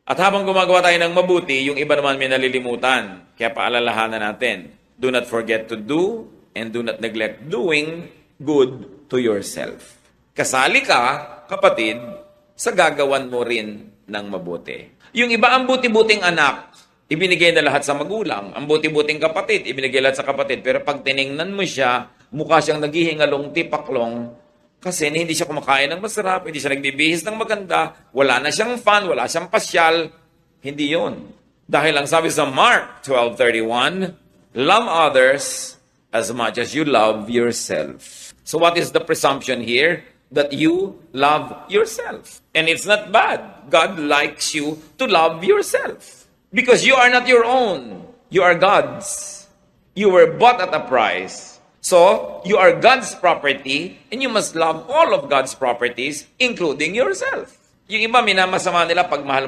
At habang gumagawa tayo ng mabuti, yung iba naman may nalilimutan. Kaya paalalahanan natin, do not forget to do and do not neglect doing good to yourself. Kasali ka, kapatid, sa gagawan mo rin ng mabuti. Yung iba ang buti-buting anak, ibinigay na lahat sa magulang. Ang buti-buting kapatid, ibinigay lahat sa kapatid. Pero pag tiningnan mo siya, mukha siyang naghihingalong tipaklong kasi hindi siya kumakain ng masarap, hindi siya nagbibihis ng maganda, wala na siyang fun, wala siyang pasyal. Hindi yon. Dahil ang sabi sa Mark 12:31, love others as much as you love yourself. So what is the presumption here? That you love yourself. And it's not bad. God likes you to love yourself. Because you are not your own. You are God's. You were bought at a price. So, you are God's property and you must love all of God's properties, including yourself. Yung iba, minamasama nila pag mahal mo